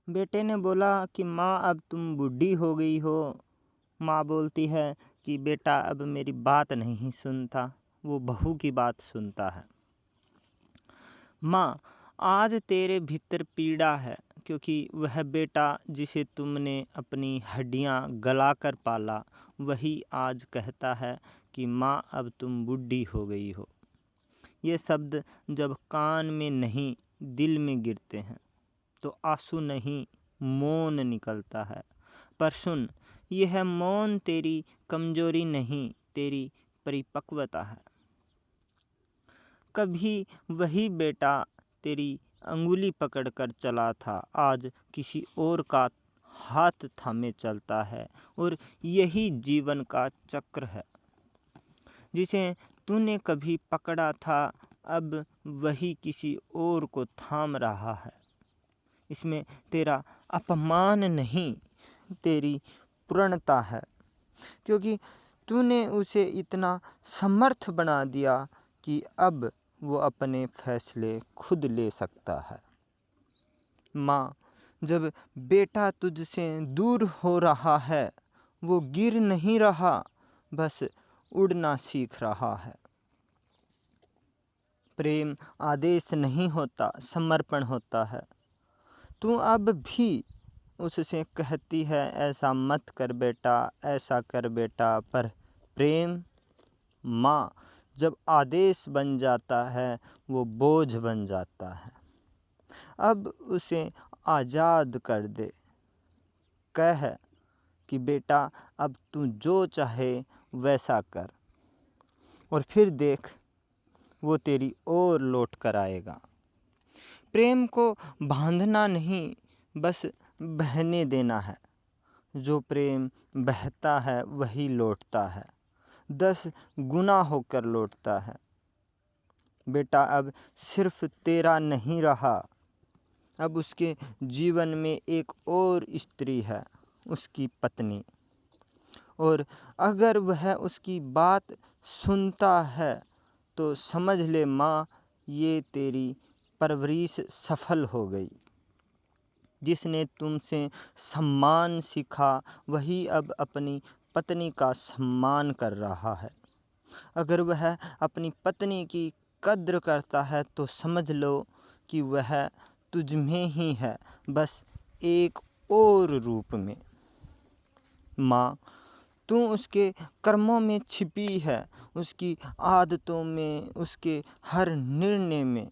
बेटे ने बोला कि माँ अब तुम बूढ़ी हो गई हो। माँ बोलती है कि बेटा अब मेरी बात नहीं सुनता, वो बहू की बात सुनता है। माँ, आज तेरे भीतर पीड़ा है क्योंकि वह बेटा जिसे तुमने अपनी हड्डियाँ गलाकर पाला, वही आज कहता है कि माँ अब तुम बूढ़ी हो गई हो। ये शब्द जब कान में नहीं दिल में गिरते हैं तो आंसू नहीं मौन निकलता है। पर सुन, यह मौन तेरी कमजोरी नहीं, तेरी परिपक्वता है। कभी वही बेटा तेरी अंगुली पकड़कर चला था, आज किसी और का हाथ थामे चलता है। और यही जीवन का चक्र है। जिसे तूने कभी पकड़ा था, अब वही किसी और को थाम रहा है। इसमें तेरा अपमान नहीं, तेरी पूर्णता है, क्योंकि तूने उसे इतना समर्थ बना दिया कि अब वो अपने फैसले खुद ले सकता है। माँ, जब बेटा तुझसे दूर हो रहा है, वो गिर नहीं रहा, बस उड़ना सीख रहा है। प्रेम आदेश नहीं होता, समर्पण होता है। तू अब भी उससे कहती है ऐसा मत कर बेटा, ऐसा कर बेटा, पर प्रेम माँ जब आदेश बन जाता है वो बोझ बन जाता है। अब उसे आज़ाद कर दे। कह कि बेटा अब तू जो चाहे वैसा कर, और फिर देख वो तेरी ओर लौट कर आएगा। प्रेम को बांधना नहीं, बस बहने देना है। जो प्रेम बहता है वही लौटता है, 10 गुना होकर लौटता है। बेटा अब सिर्फ तेरा नहीं रहा, अब उसके जीवन में एक और स्त्री है, उसकी पत्नी। और अगर वह उसकी बात सुनता है तो समझ ले माँ, ये तेरी परवरिश सफल हो गई। जिसने तुमसे सम्मान सीखा वही अब अपनी पत्नी का सम्मान कर रहा है। अगर वह अपनी पत्नी की कद्र करता है तो समझ लो कि वह तुझ में ही है, बस एक और रूप में। माँ, तू उसके कर्मों में छिपी है, उसकी आदतों में, उसके हर निर्णय में।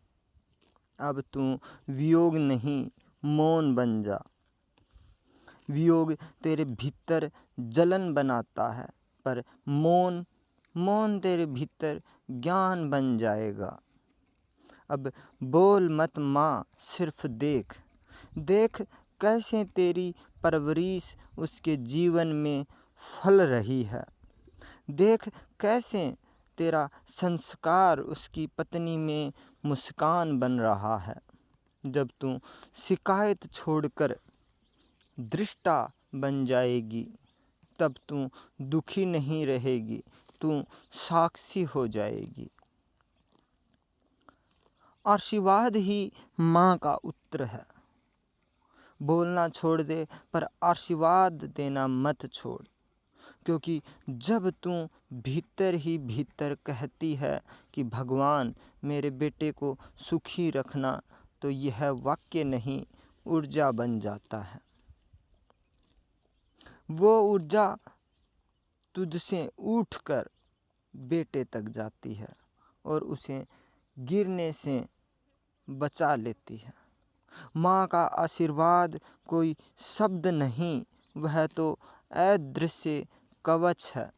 अब तू वियोग नहीं, मौन बन जा। वियोग तेरे भीतर जलन बनाता है, पर मौन मौन तेरे भीतर ज्ञान बन जाएगा। अब बोल मत माँ, सिर्फ देख देख कैसे तेरी परवरिश उसके जीवन में फल रही है। देख कैसे तेरा संस्कार उसकी पत्नी में मुस्कान बन रहा है। जब तू शिकायत छोड़कर दृष्टा बन जाएगी, तब तू दुखी नहीं रहेगी, तू साक्षी हो जाएगी। आशीर्वाद ही माँ का उत्तर है। बोलना छोड़ दे, पर आशीर्वाद देना मत छोड़, क्योंकि जब तू भीतर ही भीतर कहती है कि भगवान मेरे बेटे को सुखी रखना, तो यह वाक्य नहीं, ऊर्जा बन जाता है। वो ऊर्जा तुझसे उठकर बेटे तक जाती है और उसे गिरने से बचा लेती है। माँ का आशीर्वाद कोई शब्द नहीं, वह तो अदृश्य कवच है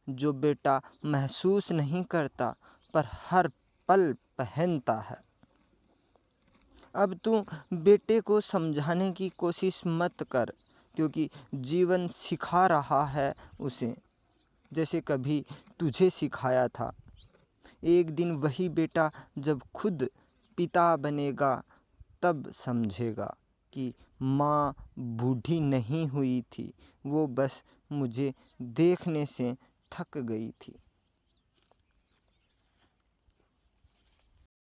जो बेटा महसूस नहीं करता पर हर पल पहनता है। अब तू बेटे को समझाने की कोशिश मत कर, क्योंकि जीवन सिखा रहा है उसे, जैसे कभी तुझे सिखाया था। एक दिन वही बेटा जब खुद पिता बनेगा तब समझेगा कि माँ बूढ़ी नहीं हुई थी, वो बस मुझे देखने से थक गई थी।